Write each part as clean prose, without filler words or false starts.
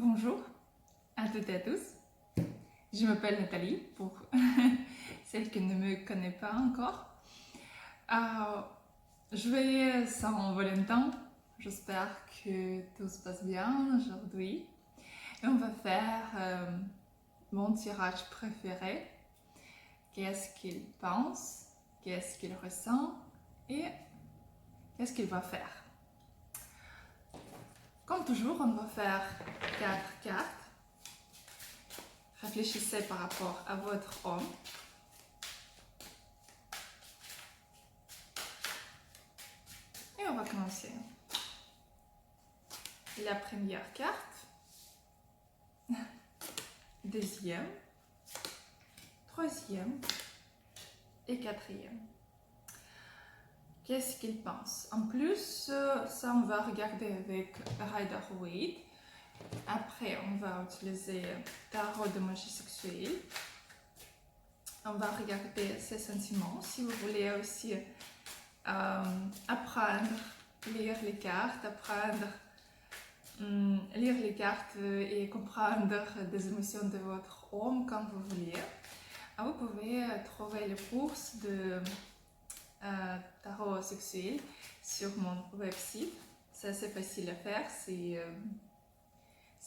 Bonjour à toutes et à tous, je m'appelle Nathalie pour celles qui ne me connaissent pas encore. Joyeux Saint-Valentin, j'espère que tout se passe bien aujourd'hui. Et on va faire mon tirage préféré. Qu'est-ce qu'il pense, qu'est-ce qu'il ressent et qu'est-ce qu'il va faire. Comme toujours, on va faire 4 cartes. Réfléchissez par rapport à votre homme. Et on va commencer. La première carte, deuxième, troisième et quatrième. Qu'est-ce qu'il pense? En plus, ça on va regarder avec Rider-Waite. Après, on va utiliser tarot de magie sexuelle. On va regarder ses sentiments. Si vous voulez aussi apprendre, lire les cartes, lire les cartes et comprendre des émotions de votre homme quand vous voulez, vous pouvez trouver les courses de tarot sexuel sur mon website. C'est assez facile à faire, c'est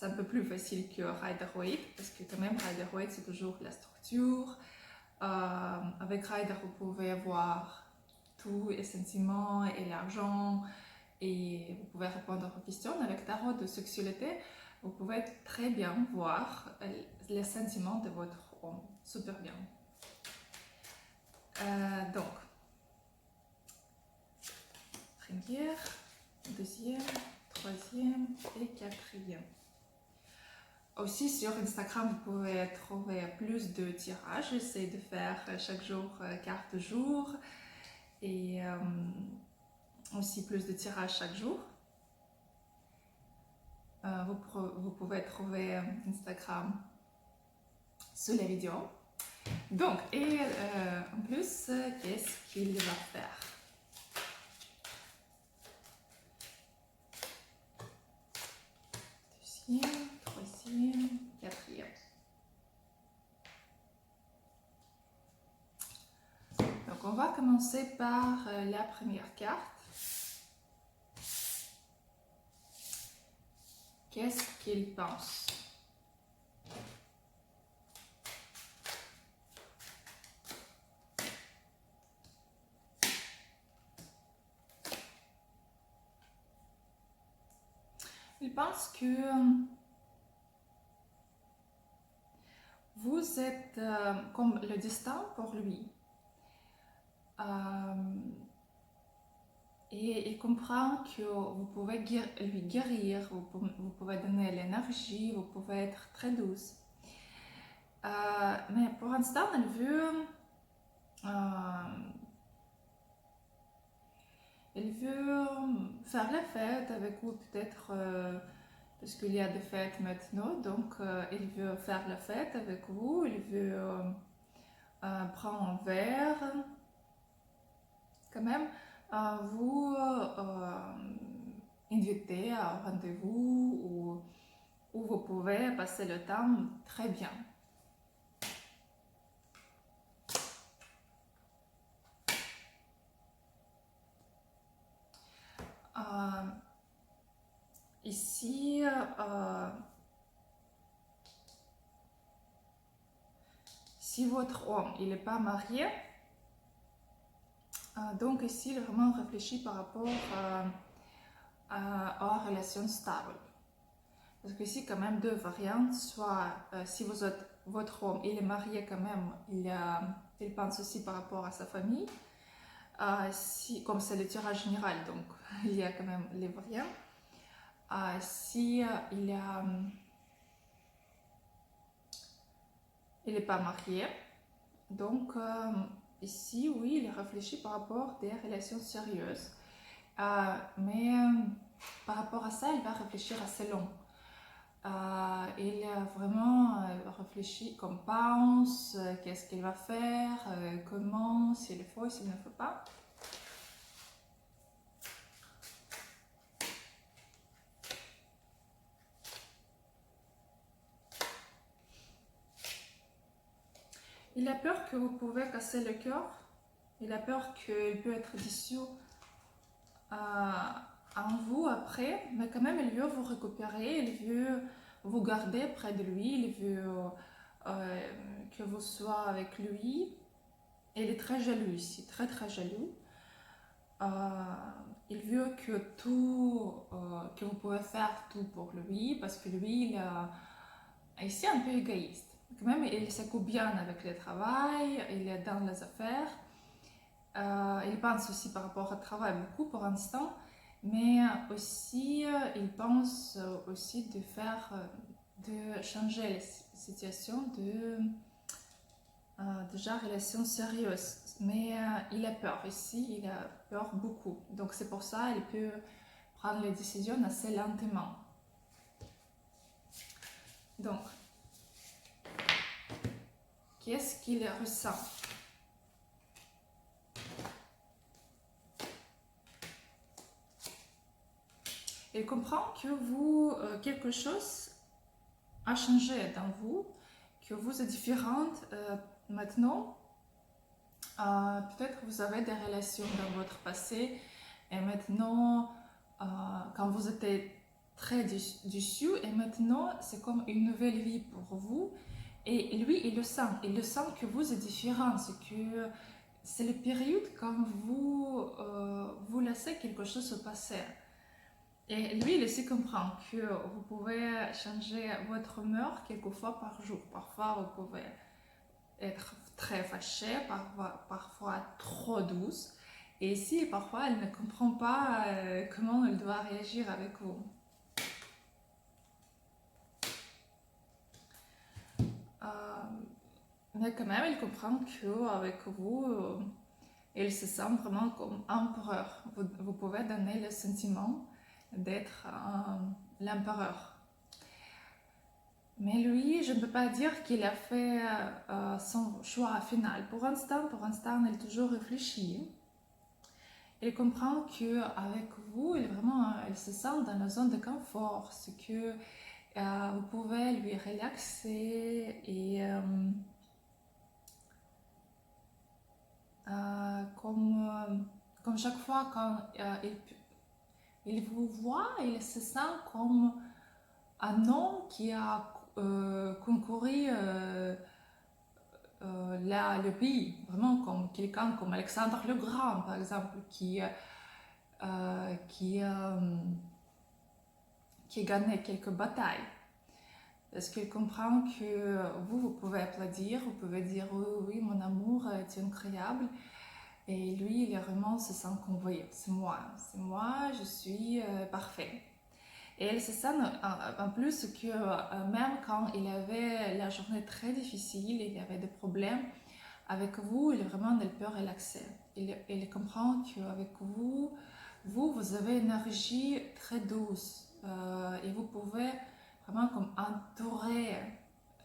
un peu plus facile que Rider-Waite parce que quand même Rider-Waite c'est toujours la structure. Avec Rider vous pouvez voir tout, les sentiments et l'argent, et vous pouvez répondre aux questions. Avec tarot de sexualité, vous pouvez très bien voir les sentiments de votre homme, super bien. Donc, première, deuxième, troisième et quatrième. Aussi sur Instagram, vous pouvez trouver plus de tirages. J'essaie de faire chaque jour carte jour et aussi plus de tirages chaque jour. Vous pouvez trouver Instagram sous la vidéo. Donc, et en plus, qu'est-ce qu'il va faire? Deuxième, troisième, quatrième. Donc, on va commencer par la première carte. Qu'est-ce qu'il pense? Il pense que vous êtes comme le destin pour lui. Et il comprend que vous pouvez lui guérir, vous pouvez donner l'énergie, vous pouvez être très douce. Mais pour l'instant, il veut faire la fête avec vous, peut-être parce qu'il y a des fêtes maintenant, donc il veut faire la fête avec vous, il veut prendre un verre, quand même vous inviter à un rendez-vous où vous pouvez passer le temps très bien. Ici, si votre homme il n'est pas marié, donc ici il vraiment réfléchit par rapport aux relations stables. Parce que ici quand même deux variantes, soit si votre homme il est marié quand même, il pense aussi par rapport à sa famille. Comme c'est le tirage général, donc il y a quand même les variantes. Si il n'est pas marié, donc ici oui il réfléchit par rapport à des relations sérieuses, mais par rapport à ça il va réfléchir assez long. Il a vraiment réfléchi comme pense, qu'est-ce qu'il va faire, comment, s'il le faut, s'il ne le faut pas. Il a peur que vous pouvez casser le cœur. Il a peur qu'il peut être déçu en vous après, mais quand même il veut vous récupérer, il veut vous garder près de lui, il veut que vous soyez avec lui. Il est très jaloux ici, très très jaloux. Il veut que tout, que vous pouvez faire tout pour lui, parce que lui, il est ici un peu égoïste. Quand même, il s'occupe bien avec le travail, il est dans les affaires. Il pense aussi par rapport au travail beaucoup pour l'instant, mais aussi il pense aussi de faire, de changer la situation déjà relation sérieuse. Mais il a peur ici, il a peur beaucoup. Donc c'est pour ça qu'il peut prendre les décisions assez lentement. Donc, qu'est-ce qu'il ressent? Il comprend que vous, quelque chose a changé dans vous, que vous êtes différente maintenant. Peut-être que vous avez des relations dans votre passé et maintenant, quand vous étiez très déçu, et maintenant c'est comme une nouvelle vie pour vous. Et lui, il le sent que vous êtes différent, c'est la période quand vous laissez quelque chose se passer. Et lui, il aussi comprend que vous pouvez changer votre humeur quelques fois par jour. Parfois, vous pouvez être très fâché, parfois trop douce. Et ici, parfois, elle ne comprend pas comment elle doit réagir avec vous. Mais quand même, elle comprend qu'avec vous, elle se sent vraiment comme empereur. Vous pouvez donner le sentiment d'être l'empereur. Mais lui, je ne peux pas dire qu'il a fait son choix final. Pour l'instant, il toujours réfléchit. Il comprend qu'avec vous, il se sent dans la zone de confort. C'est que vous pouvez lui relaxer et comme chaque fois quand il vous voit, il se sent comme un homme qui a concouru le pays, vraiment comme quelqu'un comme Alexandre le Grand, par exemple, qui gagnait quelques batailles. Parce qu'il comprend que vous pouvez applaudir, vous pouvez dire oui, oui, mon amour est incroyable. Et lui, il est vraiment se sent convoyé. C'est moi, je suis parfait. Et elle se sent en plus que même quand il avait la journée très difficile, il y avait des problèmes, avec vous, il est vraiment elle peut relaxer. Il comprend qu'avec vous avez une énergie très douce et vous pouvez vraiment comme entourer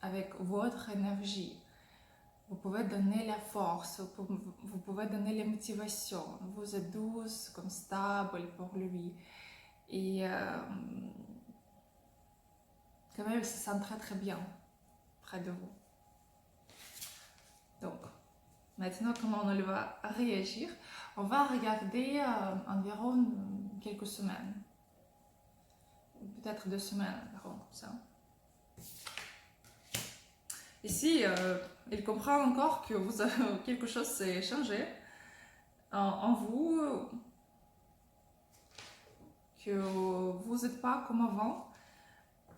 avec votre énergie. Vous pouvez donner la force, vous pouvez donner la motivation. Vous êtes douce, comme stable pour lui. Et quand même, il se sent très très bien près de vous. Donc, maintenant, comment on va réagir? On va regarder environ quelques semaines. Peut-être 2 semaines, environ, comme ça. Ici, il comprend encore que vous avez, quelque chose s'est changé en vous, que vous n'êtes pas comme avant.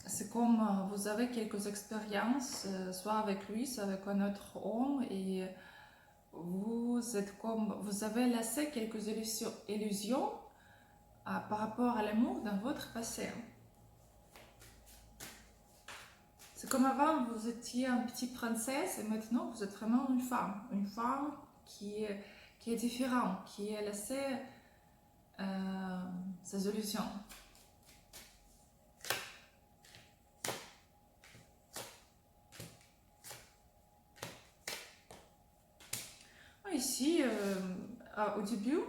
C'est comme vous avez quelques expériences, soit avec lui, soit avec un autre homme, et vous êtes comme, vous avez laissé quelques illusions par rapport à l'amour dans votre passé. C'est comme avant, vous étiez une petite princesse et maintenant vous êtes vraiment une femme qui est différente, qui a laissé ses illusions. Ici, au début,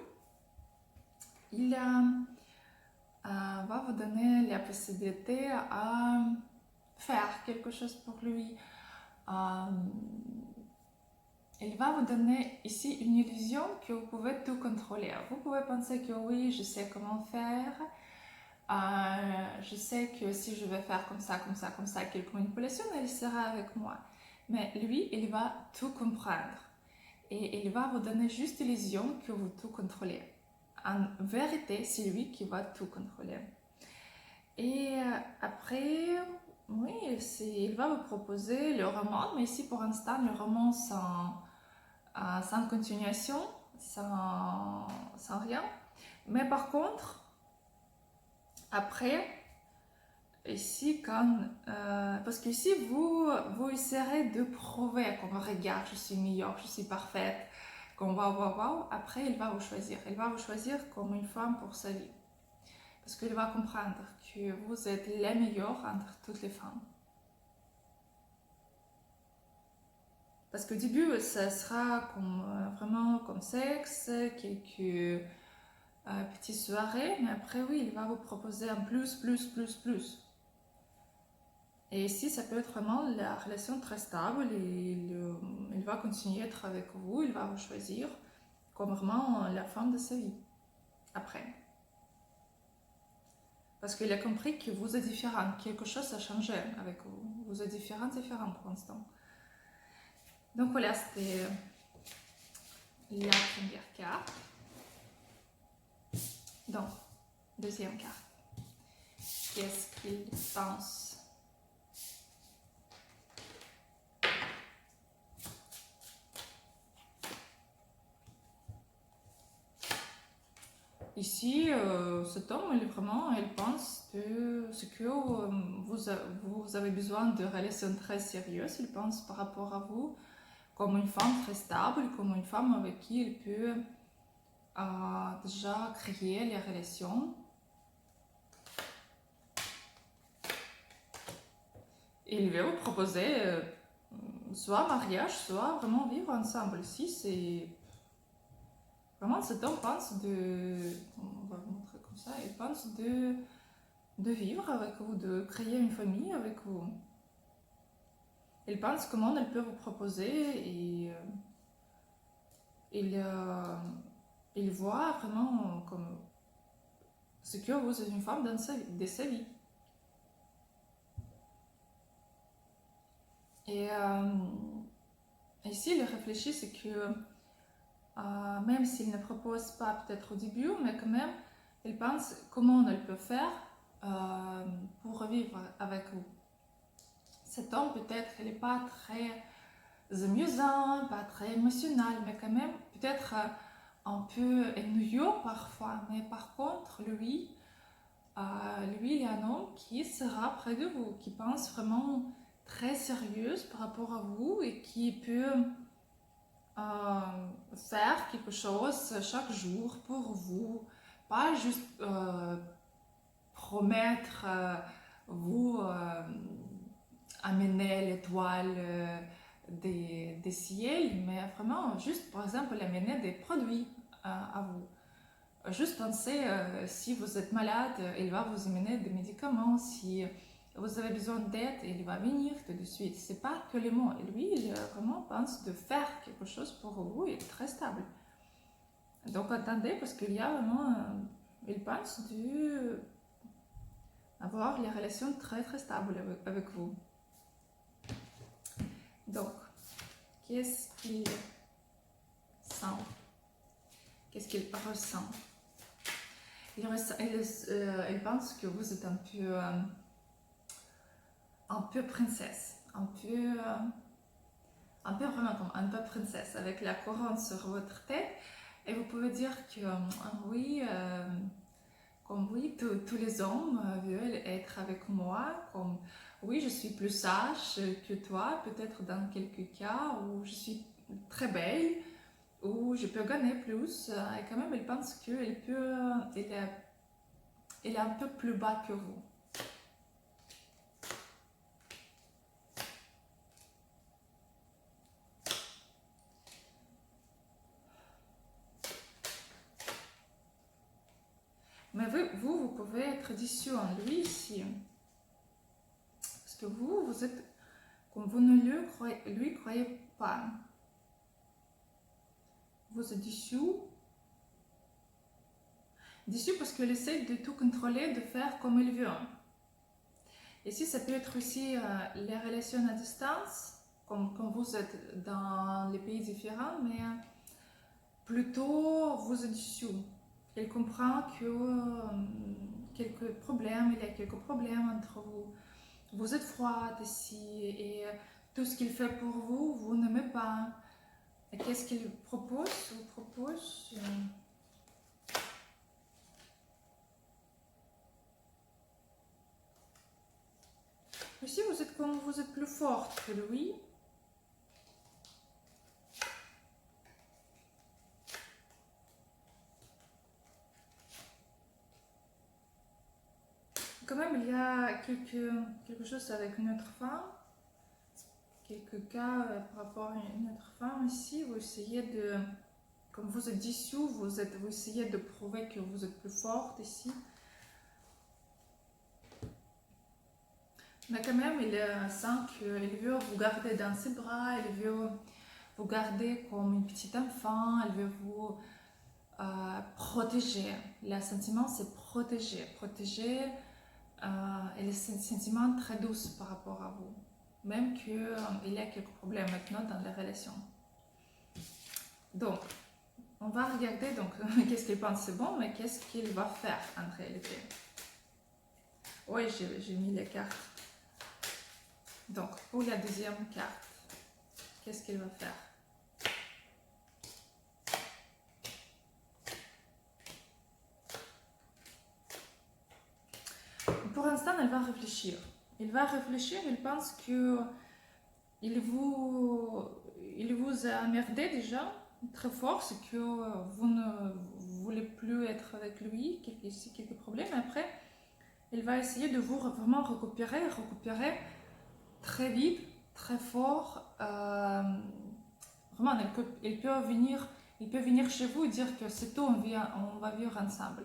il va vous donner la possibilité à faire quelque chose pour lui, il va vous donner ici une illusion que vous pouvez tout contrôler. Vous pouvez penser que oui, je sais comment faire, je sais que si je vais faire comme ça, comme ça, comme ça, quelques manipulations, il sera avec moi. Mais lui, il va tout comprendre. Et il va vous donner juste l'illusion que vous tout contrôlez. En vérité, c'est lui qui va tout contrôler. Et après, oui, il va vous proposer le roman, mais ici pour l'instant, le roman sans continuation, sans rien. Mais par contre, après, ici, parce qu'ici, vous essaierez de prouver comme regarde, je suis meilleure, je suis parfaite, comme waouh. Après, il va vous choisir. Il va vous choisir comme une femme pour sa vie. Parce qu'il va comprendre que vous êtes les meilleures entre toutes les femmes. Parce qu'au début, ça sera vraiment comme sexe, quelques petites soirées, mais après, oui, il va vous proposer un plus. Et ici, ça peut être vraiment la relation très stable et il va continuer à être avec vous, il va vous choisir comme vraiment la femme de sa vie. Après. Parce qu'il a compris que vous êtes différent, quelque chose a changé avec vous. Vous êtes différent pour l'instant. Donc voilà, c'était la première carte. Donc, deuxième carte. Qu'est-ce qu'il pense? Ici, cet homme, il pense que ce que vous avez besoin de relations très sérieuses. Il pense par rapport à vous comme une femme très stable, comme une femme avec qui il peut déjà créer les relations. Il veut vous proposer soit mariage, soit vraiment vivre ensemble. Ici, c'est vraiment cet homme pense on va vous montrer comme ça, il pense de vivre avec vous, de créer une famille avec vous. Il pense comment elle peut vous proposer et il voit vraiment comme ce que vous êtes une femme de sa vie. Et ici, il réfléchit, c'est que même s'il ne propose pas peut-être au début, mais quand même, il pense comment elle peut faire pour vivre avec vous. Cet homme, peut-être, il n'est pas très amusant, pas très émotionnel, mais quand même, peut-être un peu ennuyeux parfois. Mais par contre, lui, il est un homme qui sera près de vous, qui pense vraiment très sérieuse par rapport à vous et qui peut faire quelque chose chaque jour pour vous, pas juste promettre vous amener l'étoile des ciels, mais vraiment juste par exemple amener des produits à vous. Juste pensez, si vous êtes malade, il va vous amener des médicaments. Si vous avez besoin d'aide, il va venir tout de suite. C'est pas que les mots. Lui, il vraiment pense de faire quelque chose pour vous et très stable. Donc attendez, parce qu'il y a vraiment, il pense avoir les relations très très stables avec vous. Donc, qu'est-ce qu'il sent? Qu'est-ce qu'il ressent? Il pense que vous êtes un peu princesse, un peu vraiment comme un peu princesse, avec la couronne sur votre tête. Et vous pouvez dire que oui, comme oui, tous les hommes veulent être avec moi, comme oui, je suis plus sage que toi, peut-être dans quelques cas où je suis très belle, où je peux gagner plus. Et quand même, il pense qu'il est un peu plus bas que vous. Mais vous pouvez être déçu en lui ici. Parce que vous êtes, comme vous ne lui croyez pas. vous êtes déçu parce qu'il essaie de tout contrôler, de faire comme il veut. Ici, ça peut être aussi les relations à distance, comme quand vous êtes dans les pays différents, mais plutôt vous êtes déçu. Il comprend que il y a quelques problèmes entre vous. Vous êtes froide ici et tout ce qu'il fait pour vous, vous n'aimez pas. Et qu'est-ce qu'il propose? Il propose aussi, vous êtes plus forte que lui. Quand même, il y a quelque chose avec une autre femme. Quelques cas par rapport à une autre femme ici. Vous essayez de, comme vous êtes déçu, vous essayez de prouver que vous êtes plus forte ici. Mais quand même, il sent qu'il veut vous garder dans ses bras, il veut vous garder comme une petite enfant, il veut vous protéger. Le sentiment, c'est protéger. Protéger, et le sentiment très doux par rapport à vous. Même qu'il y a quelques problèmes maintenant dans les relations. Donc, on va regarder donc qu'est-ce qu'il pense c'est bon, mais qu'est-ce qu'il va faire en réalité. Oui, j'ai mis les cartes. Donc, pour la deuxième carte, qu'est-ce qu'il va faire? Pour l'instant, elle va réfléchir. Il va réfléchir, il pense que il vous a emmerdé déjà très fort, c'est que vous ne voulez plus être avec lui, quelques problèmes. Après, il va essayer de vous vraiment récupérer très vite, très fort. Vraiment, il peut venir chez vous et dire que c'est tout, on va vivre ensemble.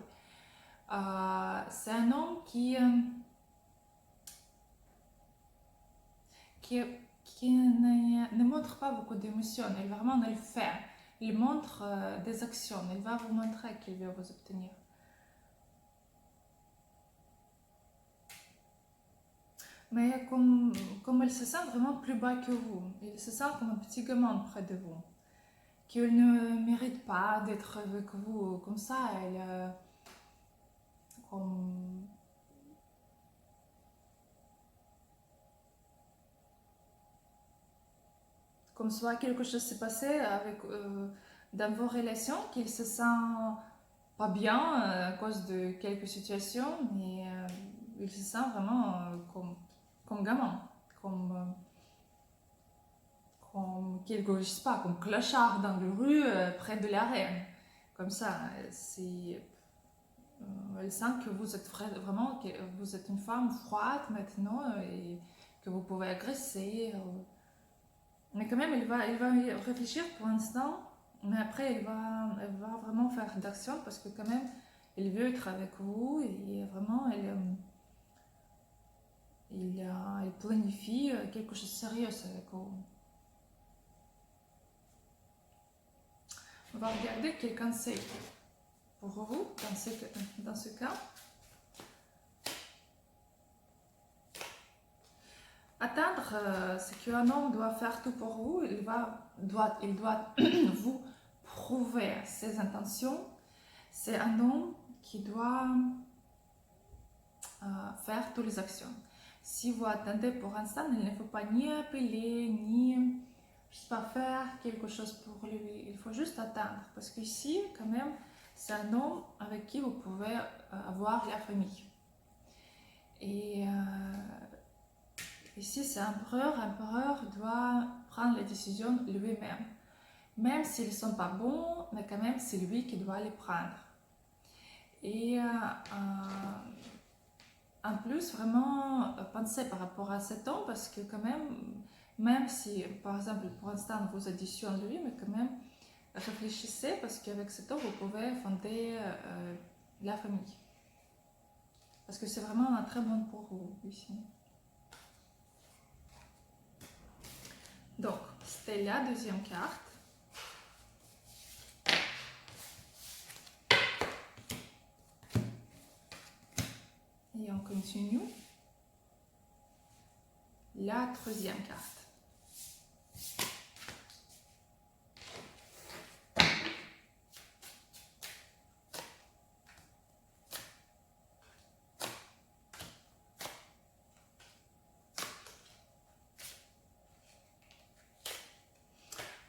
C'est un homme qui ne montre pas beaucoup d'émotions, il vraiment le fait. Il montre des actions, il va vous montrer qu'il veut vous obtenir. Mais comme il se sent vraiment plus bas que vous, il se sent comme un petit gamin près de vous, qu'il ne mérite pas d'être avec vous comme ça, comme soit quelque chose s'est passé dans vos relations, qu'il se sent pas bien à cause de quelques situations, mais il se sent vraiment comme gamin, comme quelque, je sais pas, comme clochard dans la rue près de la reine. Comme ça, elle sent que vous êtes vraiment, que vous êtes une femme froide maintenant et que vous pouvez agresser. Mais quand même, il va y réfléchir pour l'instant, mais après, il va vraiment faire d'action parce que quand même, il veut être avec vous et vraiment, il planifie quelque chose de sérieux avec vous. On va regarder quel conseil pour vous dans ce cas. Attendre, ce qu'un homme doit faire tout pour vous, il doit vous prouver ses intentions. C'est un homme qui doit faire toutes les actions. Si vous attendez pour l'instant, il ne faut pas ni appeler, ni je sais pas, faire quelque chose pour lui. Il faut juste attendre. Parce qu'ici, quand même, c'est un homme avec qui vous pouvez avoir la famille. Et ici, c'est l'empereur. L'empereur doit prendre les décisions lui-même. Même s'ils ne sont pas bons, mais quand même, c'est lui qui doit les prendre. Et en plus, vraiment penser par rapport à cet homme, parce que quand même si, par exemple, pour l'instant, vous êtes déçu en lui, mais quand même, réfléchissez, parce qu'avec cet homme, vous pouvez fonder la famille. Parce que c'est vraiment un très bon pour vous, ici. Donc, c'était la deuxième carte. continue. La troisième carte.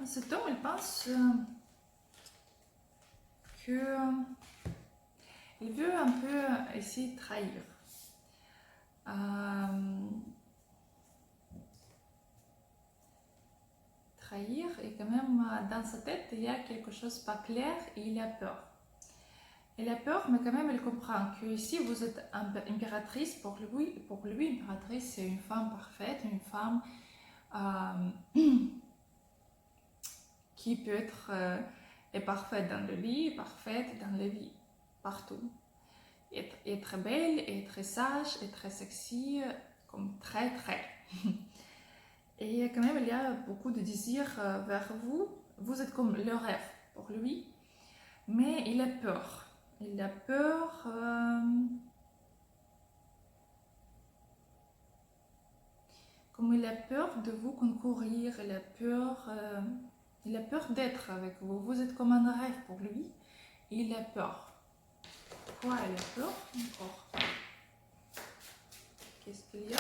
Cet homme, il pense qu'il veut un peu essayer de trahir. Trahir, et quand même dans sa tête, il y a quelque chose pas clair et il a peur. Il a peur, mais quand même, il comprend que si vous êtes impératrice, pour lui impératrice, c'est une femme parfaite, une femme qui peut être est parfaite dans le lit, parfaite dans la vie, partout. Est très belle, est très sage, est très sexy, comme très. Et quand même, il y a beaucoup de désirs vers vous. Vous êtes comme le rêve pour lui, mais il a peur. Il a peur. Comme il a peur de vous concourir, il a peur d'être avec vous. Vous êtes comme un rêve pour lui. Il a peur. Pourquoi il a peur encore? Qu'est-ce qu'il y a?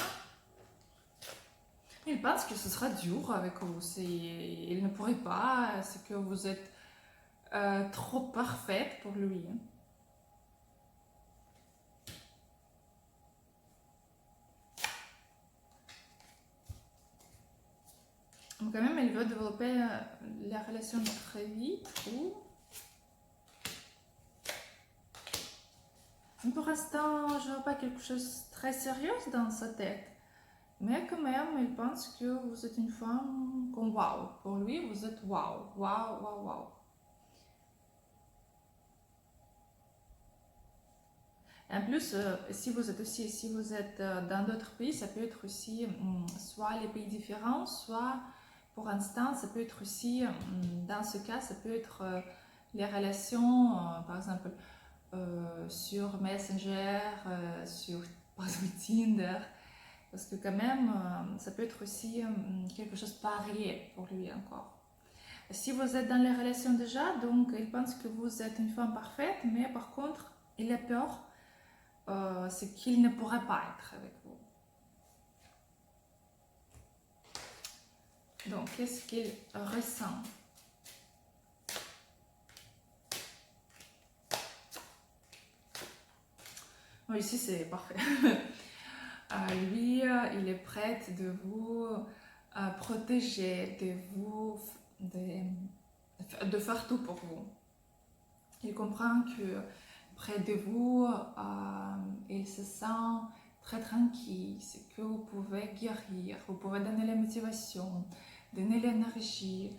Il pense que ce sera dur avec vous. Il ne pourrait pas. C'est que vous êtes trop parfaite pour lui. Donc quand même, il veut développer la relation très vite. Pour l'instant, je ne vois pas quelque chose de très sérieux dans sa tête. Mais quand même, il pense que vous êtes une femme comme waouh. Pour lui, vous êtes waouh, waouh, waouh, waouh. En plus, si vous êtes dans d'autres pays, ça peut être aussi soit les pays différents, soit pour l'instant, ça peut être aussi, dans ce cas, ça peut être les relations, par exemple, sur Messenger, sur par exemple, Tinder, parce que quand même, ça peut être aussi quelque chose de pareil pour lui encore. Si vous êtes dans les relations déjà, donc il pense que vous êtes une femme parfaite, mais par contre, il a peur, c'est qu'il ne pourra pas être avec vous. Donc, qu'est-ce qu'il ressent? Bon, ici, c'est parfait. Lui, il est prêt de vous protéger, de faire tout pour vous. Il comprend que près de vous, il se sent très tranquille, c'est que vous pouvez guérir, vous pouvez donner la motivation, donner l'énergie.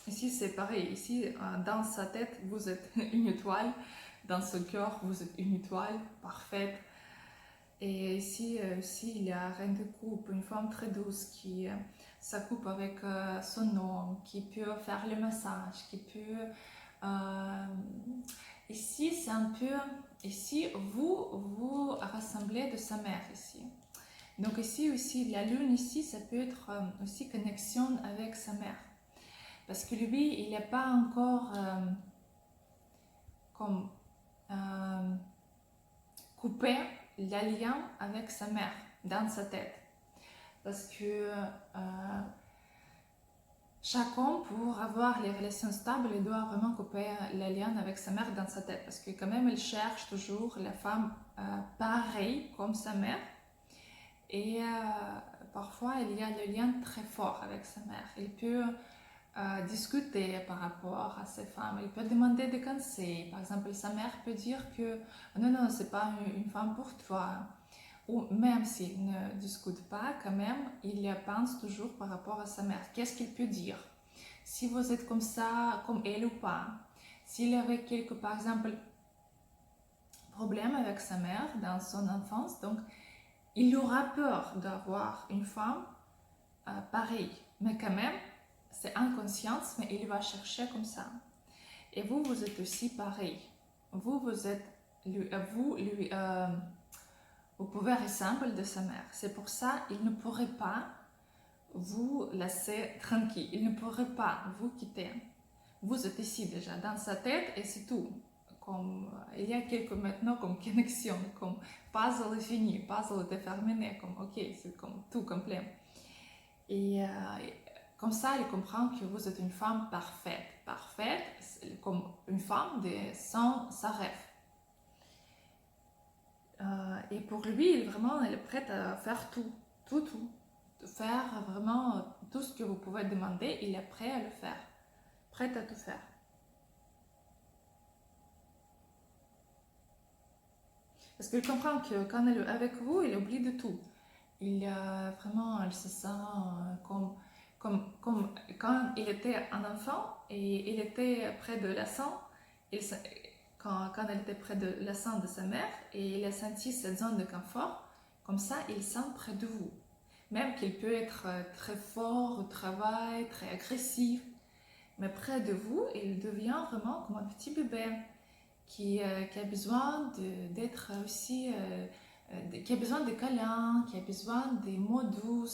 Ici, c'est pareil. Ici, dans sa tête, vous êtes une étoile. Dans ce cœur, vous êtes une étoile parfaite. Et ici, il y a reine de coupe, une femme très douce qui s'accoupe avec son homme, qui peut faire le massage, qui peut... ici, c'est un peu... Ici, vous rassemblez de sa mère ici. Donc ici aussi, la lune ici, ça peut être aussi connexion avec sa mère. Parce que lui, il n'a pas encore comme coupé le lien avec sa mère dans sa tête. Parce que chaque homme, pour avoir les relations stables, il doit vraiment couper le lien avec sa mère dans sa tête. Parce que quand même, il cherche toujours la femme pareille comme sa mère. Et parfois, il y a le lien très fort avec sa mère. Il peut discuter par rapport à ces femmes. Il peut demander des conseils. Par exemple, sa mère peut dire que non, c'est pas une femme pour toi. Ou même s'il ne discute pas, quand même, il pense toujours par rapport à sa mère. Qu'est-ce qu'il peut dire? Si vous êtes comme ça, comme elle ou pas. S'il avait quelques, par exemple, problèmes avec sa mère dans son enfance, donc il aura peur d'avoir une femme pareille. Mais quand même, c'est inconscience, mais il va chercher comme ça. Et vous êtes aussi pareil. Vous êtes vous pouvez ressembler de sa mère. C'est pour ça qu'il ne pourrait pas vous laisser tranquille. Il ne pourrait pas vous quitter. Vous êtes ici déjà dans sa tête et c'est tout. Comme, il y a quelques maintenant comme connexion, comme puzzle est fini, puzzle est terminé, comme ok, c'est comme tout complet. Et comme ça, il comprend que vous êtes une femme parfaite. Parfaite, comme une femme sans sa rêve. Et pour lui, il est prêt à faire tout. Faire vraiment tout ce que vous pouvez demander, il est prêt à le faire. Prêt à tout faire. Parce qu'il comprend que quand elle est avec vous, il oublie de tout. Elle se sent comme quand il était un enfant et il était près de la sang, quand elle était près de la sang de sa mère et il a senti cette zone de confort, comme ça il sent près de vous. Même qu'il peut être très fort au travail, très agressif, mais près de vous, il devient vraiment comme un petit bébé qui a besoin d'être aussi, qui a besoin de câlins, qui a besoin des mots doux,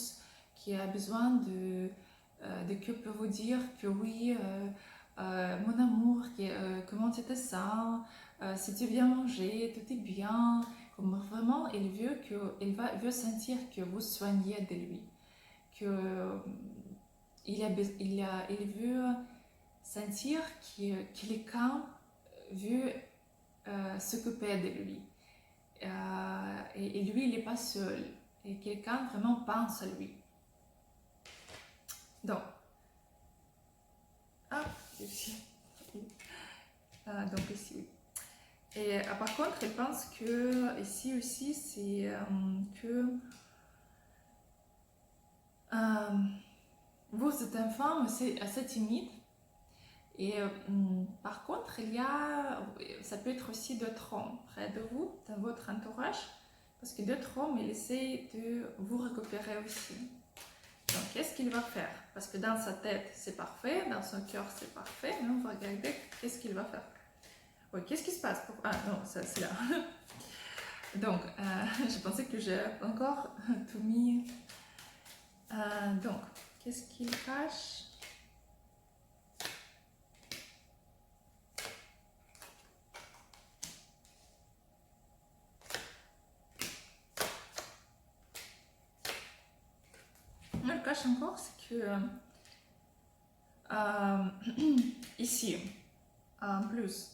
qui a besoin de que peut vous dire que oui, mon amour, comment tu te sens, si tu viens manger, tout est bien. Comme vraiment, veut sentir que vous soignez de lui, que il veut sentir qu'il est quand veut s'occuper de lui. Et lui, il n'est pas seul. Et quelqu'un vraiment pense à lui. Donc, ici. Donc ici, oui. Et par contre, il pense que ici aussi, c'est que vous êtes une femme assez timide. Et par contre, ça peut être aussi d'autres hommes près de vous, dans votre entourage, parce que d'autres hommes, ils essaient de vous récupérer aussi. Donc, qu'est-ce qu'il va faire? Parce que dans sa tête, c'est parfait, dans son cœur, c'est parfait, mais on va regarder qu'est-ce qu'il va faire. Oui, qu'est-ce qui se passe? Ah non, ça c'est là. Donc, je pensais que j'ai encore tout mis. Donc, qu'est-ce qu'il cache? Le cache encore, c'est que ici, en plus,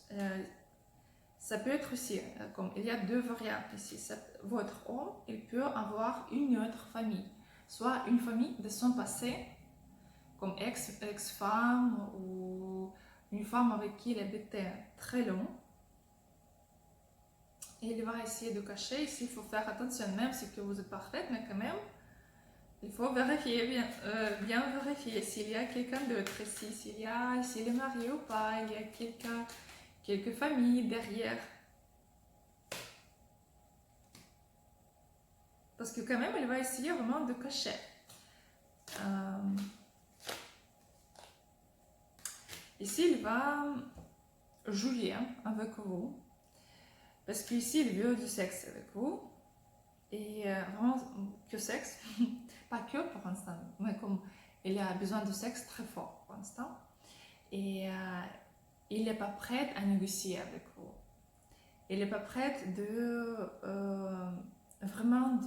ça peut être aussi, comme il y a deux variantes ici. Votre homme, il peut avoir une autre famille, soit une famille de son passé, comme ex-femme ou une femme avec qui il habitait très long. Et il va essayer de cacher. Ici, il faut faire attention, même si que vous êtes parfaite, mais quand même, il faut vérifier, bien vérifier s'il y a quelqu'un d'autre ici, s'il est marié ou pas, il y a quelques familles derrière. Parce que quand même, il va essayer vraiment de cacher. Ici, il va jouer avec vous. Parce qu'ici, il veut du sexe avec vous. Et vraiment, que sexe. Pas que pour l'instant, mais comme il a besoin de sexe très fort pour l'instant. Et il n'est pas prêt à négocier avec vous. Il n'est pas prêt vraiment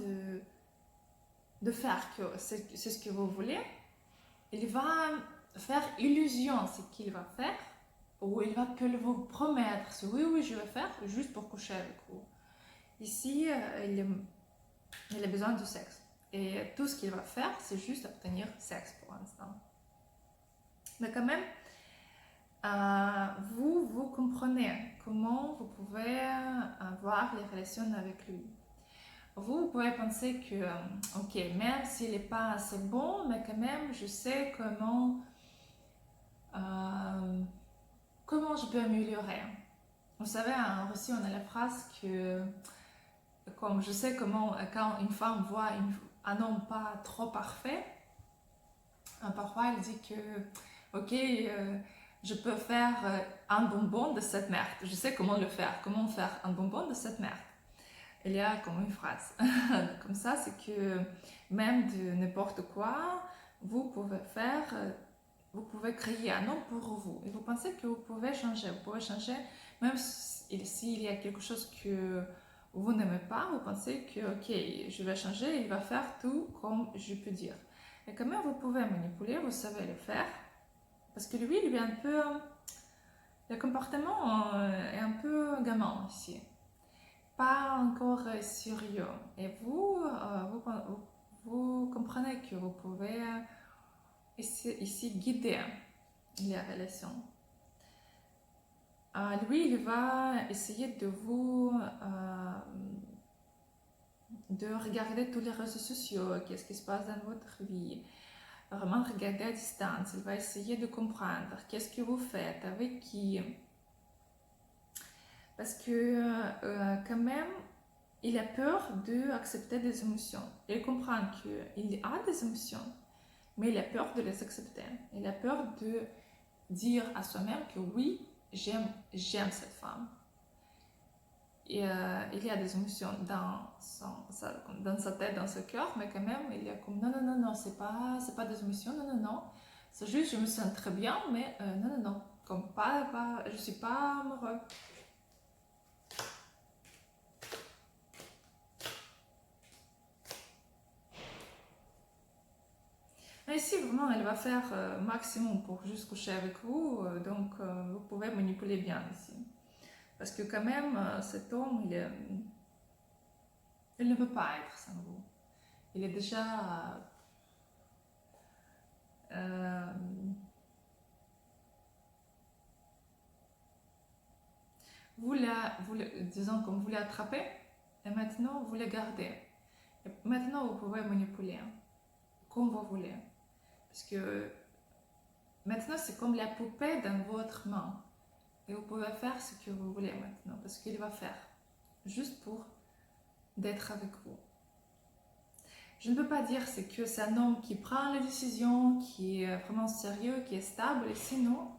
de faire que c'est ce que vous voulez. Il va faire illusion ce qu'il va faire, ou il va que vous promettre oui je vais faire juste pour coucher avec vous. Ici, il a besoin de sexe. Et tout ce qu'il va faire, c'est juste obtenir sexe pour l'instant. Mais quand même, vous comprenez comment vous pouvez avoir les relations avec lui. Vous pouvez penser que, ok, même s'il n'est pas assez bon, mais quand même, je sais comment je peux améliorer. Vous savez, en Russie, on a la phrase que, comme je sais comment, quand une femme voit un homme pas trop parfait, parfois elle dit que, ok, je peux faire un bonbon de cette merde. Je sais comment le faire, comment faire un bonbon de cette merde. Il y a comme une phrase. Comme ça, c'est que même de n'importe quoi, vous pouvez faire, vous pouvez créer un nom pour vous. Et vous pensez que vous pouvez changer. Vous pouvez changer, même s'il y a quelque chose que vous n'aimez pas, vous pensez que, ok, je vais changer, il va faire tout comme je peux dire. Et quand même, vous pouvez manipuler, vous savez le faire. Parce que lui, il est un peu... Le comportement est un peu gamin ici. Pas encore sérieux. Et vous comprenez que vous pouvez ici guider les relations. Lui, il va essayer de vous de regarder tous les réseaux sociaux, qu'est-ce qui se passe dans votre vie. Vraiment regarder à distance. Il va essayer de comprendre qu'est-ce que vous faites, avec qui. Parce que quand même, il a peur d'accepter des émotions. Il comprend qu'il a des émotions, mais il a peur de les accepter. Il a peur de dire à soi-même que oui, j'aime cette femme. Et il y a des émotions dans sa tête, dans ce cœur, mais quand même, il est comme non, c'est pas des émotions, non. C'est juste, je me sens très bien, mais non. Comme je suis pas amoureux. Mais ici, vraiment, elle va faire maximum pour juste coucher avec vous, donc vous pouvez manipuler bien ici. Parce que quand même, cet homme, il ne peut pas être sans vous. Il est déjà... disons comme vous l'attrapez, et maintenant vous le gardez. Et maintenant, vous pouvez manipuler, comme vous voulez. Parce que maintenant, c'est comme la poupée dans votre main. Et vous pouvez faire ce que vous voulez maintenant, parce qu'il va faire, juste pour d'être avec vous. Je ne peux pas dire que c'est un homme qui prend les décisions, qui est vraiment sérieux, qui est stable, et sinon,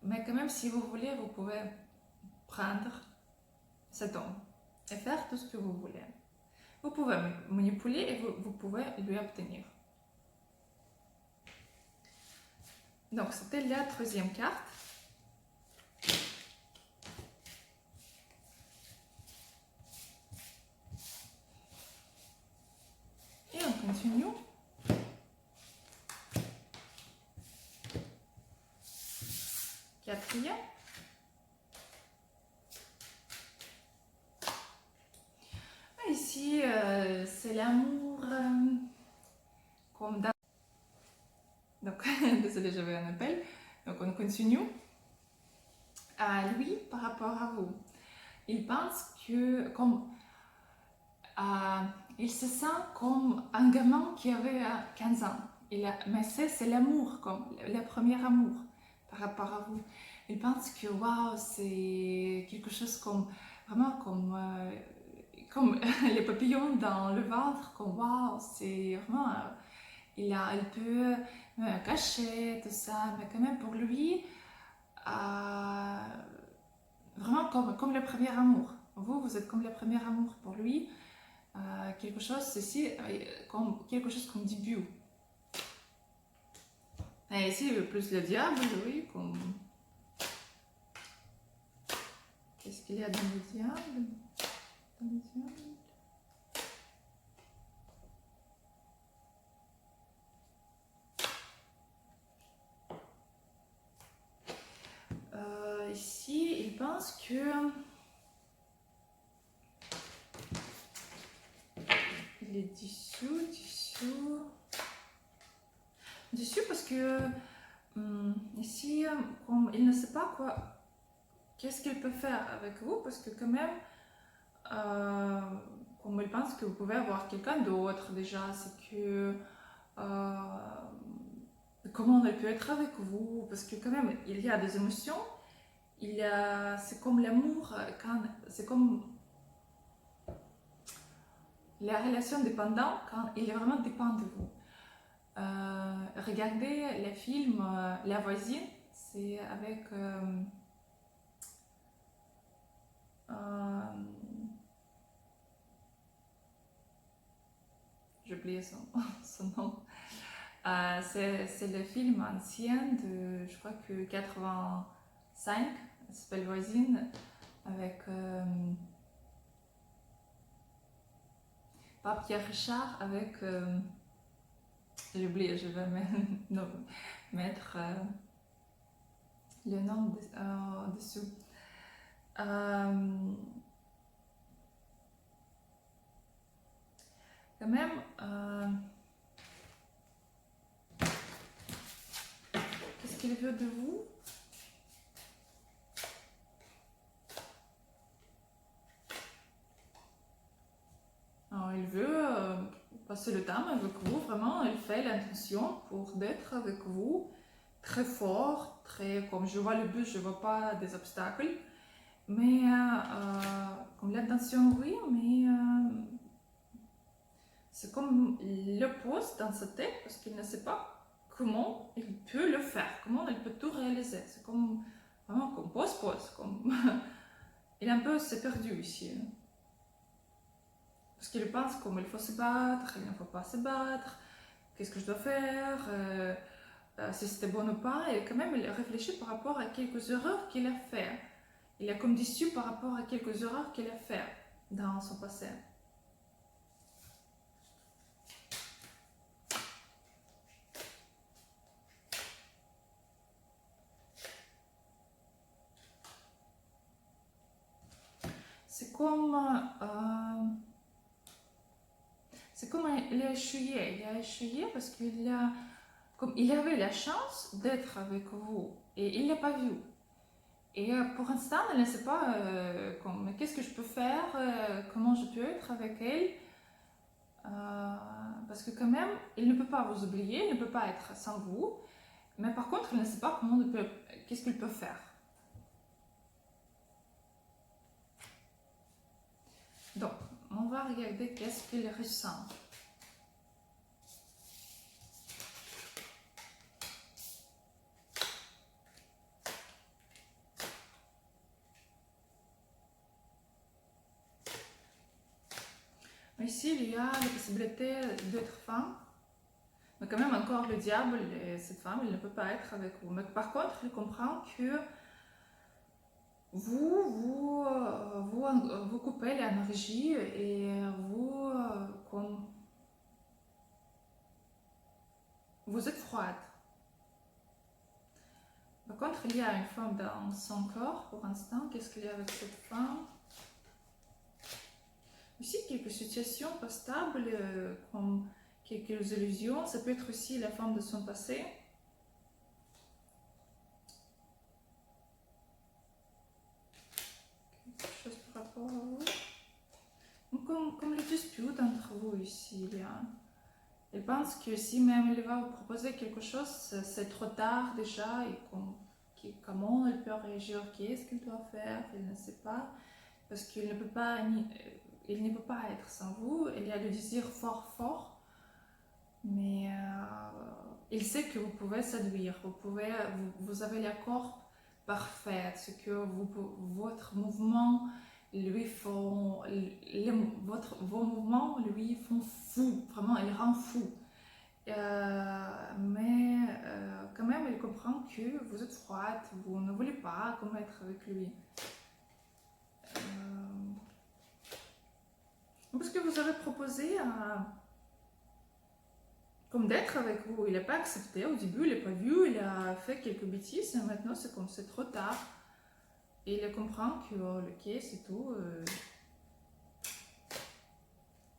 mais quand même, si vous voulez, vous pouvez prendre cet homme et faire tout ce que vous voulez. Vous pouvez manipuler et vous pouvez lui obtenir. Donc, c'était la troisième carte. Et on continue. Quatrième. Ici, c'est l'amour comme dans... Donc, désolé, j'avais un appel. Donc, on continue. Lui, par rapport à vous, il pense que comme... il se sent comme un gamin qui avait 15 ans. Mais c'est l'amour, comme le premier amour par rapport à vous. Il pense que waouh, c'est quelque chose comme vraiment comme les papillons dans le ventre, comme waouh, c'est vraiment il peut cacher tout ça, mais quand même pour lui vraiment comme le premier amour. Vous êtes comme le premier amour pour lui. Quelque chose ceci quelque chose comme début. Et ici plus le diable, oui, comme qu'est-ce qu'il y a dans le diable? Ici, il pense que il est dessus parce que ici, comme il ne sait pas qu'est-ce qu'il peut faire avec vous, parce que quand même, comme il pense que vous pouvez avoir quelqu'un d'autre déjà, c'est que comment elle peut être avec vous, parce que quand même, il y a des émotions, c'est comme l'amour, c'est comme la relation dépendante quand il est vraiment dépend de vous. Regardez le film La voisine, c'est avec j'ai oublié son nom. C'est le film ancien de, je crois que 85, ça s'appelle Voisine, avec pas Pierre Richard, avec, j'ai oublié, je vais mettre le nom dessous. Quand même, qu'est-ce qu'il veut de vous? Alors, il veut passer le temps avec vous, vraiment, il fait l'intention pour d'être avec vous, très fort, très, comme je vois le but, je vois pas des obstacles, mais comme l'intention, oui, mais c'est comme le pose dans sa tête parce qu'il ne sait pas comment il peut le faire, comment il peut tout réaliser. C'est comme vraiment comme pose, comme il est un peu s'est perdu ici. Parce qu'il pense comme il faut se battre, il ne faut pas se battre, qu'est-ce que je dois faire, si c'était bon ou pas, et quand même il réfléchit par rapport à quelques erreurs qu'il a fait. Il est comme déçu par rapport à quelques erreurs qu'il a fait dans son passé. C'est comme il a échoué. Il a échoué parce qu'il a, comme il avait la chance d'être avec vous et il l'a pas vu. Et pour l'instant, elle ne sait pas qu'est-ce que je peux faire, comment je peux être avec elle. Parce que quand même, il ne peut pas vous oublier, il ne peut pas être sans vous. Mais par contre, il ne sait pas qu'est-ce qu'il peut faire. Donc, on va regarder qu'est-ce qu'il ressent. Ici, il y a la possibilité d'être femme, mais quand même encore le diable et cette femme, il ne peut pas être avec vous. Mais par contre, il comprend que vous coupez l'énergie et vous êtes froide. Par contre, il y a une femme dans son corps pour l'instant. Qu'est-ce qu'il y a avec cette femme? Aussi, quelques situations pas stables, comme quelques illusions. Ça peut être aussi la femme de son passé. Quelque chose par rapport à vous. Donc, comme les disputes entre vous ici, il pense que si même il va vous proposer quelque chose, c'est trop tard déjà, et comment il peut réagir, qu'est-ce qu'il doit faire, il ne sait pas, parce qu'il ne peut pas, il ne peut pas être sans vous, il y a le désir fort, mais il sait que vous pouvez séduire, vous avez l'accord parfait, ce que votre mouvement lui font, vos mouvements lui font fou, vraiment il rend fou. Mais quand même il comprend que vous êtes froide, vous ne voulez pas être avec lui. Parce que vous avez proposé comme d'être avec vous, il n'a pas accepté au début, il n'a pas vu, il a fait quelques bêtises et maintenant c'est comme c'est trop tard. Et il comprend que ok, c'est tout.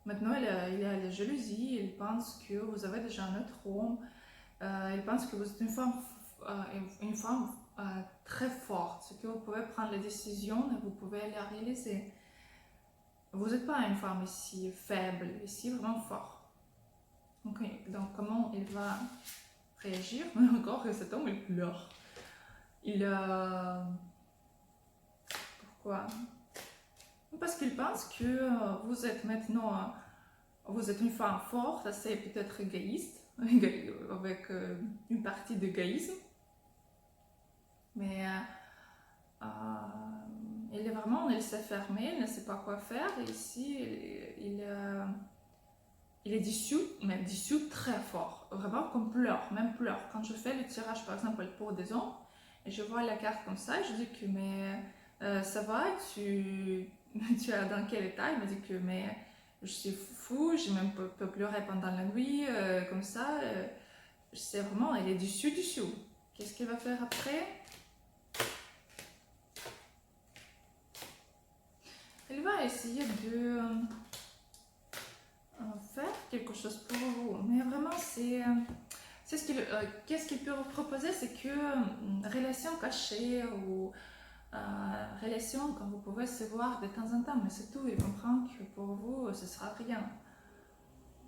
Maintenant il a la jalousie, il pense que vous avez déjà un autre homme, il pense que vous êtes une femme très forte, ce que vous pouvez prendre les décisions et vous pouvez les réaliser. Vous n'êtes pas une femme ici faible, ici vraiment fort. Donc comment il va réagir? Encore cet homme il pleure. Pourquoi? Parce qu'il pense que vous êtes maintenant, vous êtes une femme forte, assez peut-être égoïste, avec une partie d'égoïsme. mais il est vraiment, il s'est fermé, il ne sait pas quoi faire. Et ici, il est déçu, mais déçu très fort, vraiment comme pleure, même pleure. Quand je fais le tirage, par exemple, pour des hommes, et je vois la carte comme ça, je dis que mais ça va, tu es dans quel état? Il me dit que mais je suis fou, j'ai même peux pleurer pendant la nuit, comme ça. Je sais vraiment, il est déçu. Qu'est-ce qu'il va faire après? Il va essayer de faire quelque chose pour vous, mais vraiment c'est ce qu'il qu'est-ce qu'il peut vous proposer, c'est que relation cachée ou relation quand vous pouvez se voir de temps en temps, mais c'est tout. Il comprend que pour vous ce sera rien.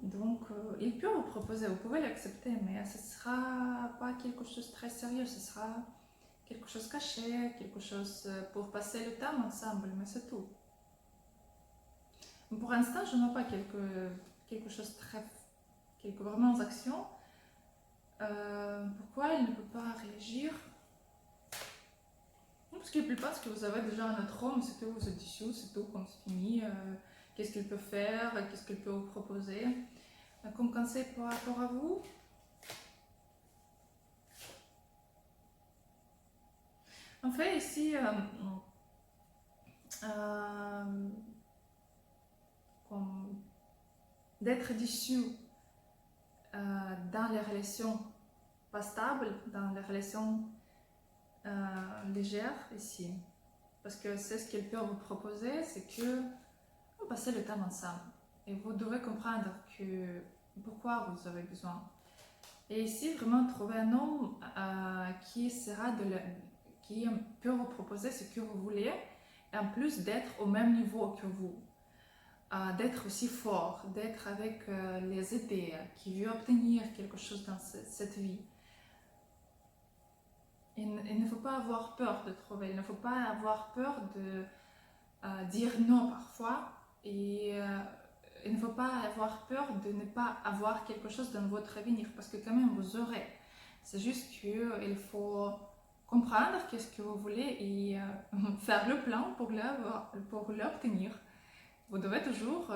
Donc il peut vous proposer, vous pouvez l'accepter, mais ce sera pas quelque chose de très sérieux, ce sera quelque chose caché, quelque chose pour passer le temps ensemble, mais c'est tout. Pour l'instant, je n'ai pas quelque chose de très... quelques vraiment actions. Pourquoi il ne peut pas réagir? Parce qu'il pense que vous avez déjà un autre homme, c'est tout, vous êtes déçus, c'est tout, comme c'est fini. Qu'est-ce qu'il peut faire? Qu'est-ce qu'il peut vous proposer? Comme conseil par rapport à vous? En fait, ici, d'être déçu dans les relations pas stables, dans les relations légères ici. Parce que c'est ce qu'il peut vous proposer, c'est que vous passez le temps ensemble. Et vous devez comprendre que pourquoi vous avez besoin. Et ici, vraiment trouver un homme qui peut vous proposer ce que vous voulez, et en plus d'être au même niveau que vous. D'être aussi fort, d'être avec les idées, qui veut obtenir quelque chose dans cette vie. Il ne faut pas avoir peur de trouver, il ne faut pas avoir peur de dire non parfois, et il ne faut pas avoir peur de ne pas avoir quelque chose dans votre avenir, parce que quand même vous aurez. C'est juste qu'il faut comprendre qu'est-ce que vous voulez et faire le plan pour l'obtenir. Vous devez toujours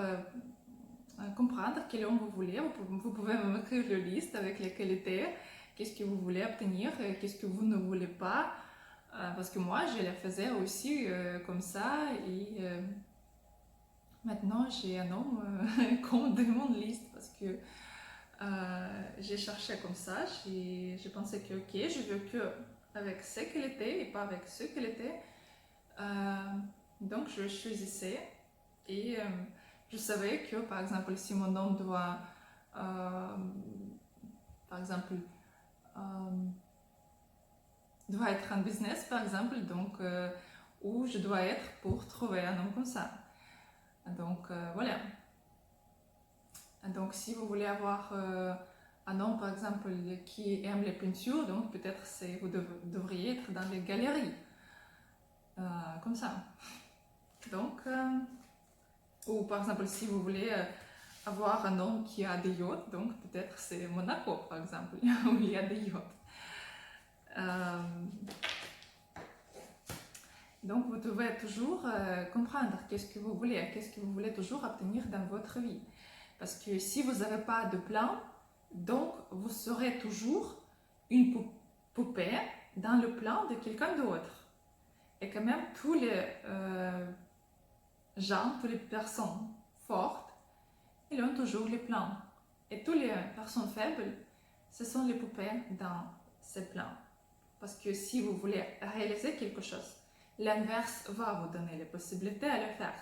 comprendre quel homme vous voulez. Vous pouvez même écrire une liste avec les qualités, qu'est-ce que vous voulez obtenir, qu'est-ce que vous ne voulez pas. Parce que moi, je le faisais aussi comme ça. Et maintenant, j'ai un homme comme de mon liste parce que j'ai cherché comme ça. J'ai pensé que ok, je veux que avec ces qualités et pas avec ce qualités. Donc, je choisissais et je savais que, par exemple, si mon homme doit, par exemple, doit être en business, par exemple, donc où je dois être pour trouver un homme comme ça. Donc voilà. Donc si vous voulez avoir un homme, par exemple, qui aime les peintures, donc peut-être vous devriez être dans les galeries, comme ça. Donc, ou par exemple, si vous voulez avoir un homme qui a des yachts, donc peut-être c'est Monaco, par exemple, où il y a des yachts. Donc vous devez toujours comprendre qu'est-ce que vous voulez toujours obtenir dans votre vie. Parce que si vous n'avez pas de plan, donc vous serez toujours une poupée dans le plan de quelqu'un d'autre. Et quand même, tous les gens, toutes les personnes fortes, ils ont toujours les plans. Et toutes les personnes faibles, ce sont les poupées dans ces plans. Parce que si vous voulez réaliser quelque chose, l'inverse va vous donner les possibilités à le faire.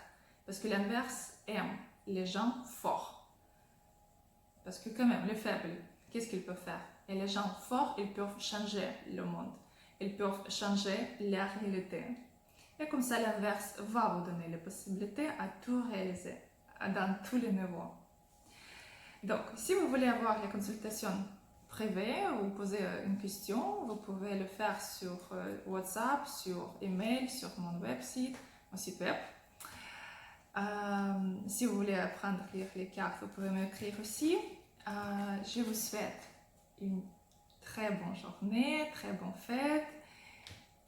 Parce que l'inverse aime les gens forts. Parce que quand même, les faibles, qu'est-ce qu'ils peuvent faire? Et les gens forts, ils peuvent changer le monde. Ils peuvent changer la réalité. Et comme ça, l'inverse va vous donner les possibilités à tout réaliser, dans tous les niveaux. Donc, si vous voulez avoir les consultations privées ou poser une question, vous pouvez le faire sur WhatsApp, sur email, sur mon site web. Si vous voulez apprendre à lire les cartes, vous pouvez m'écrire aussi. Je vous souhaite une très bonne journée, très bonne fête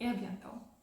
et à bientôt.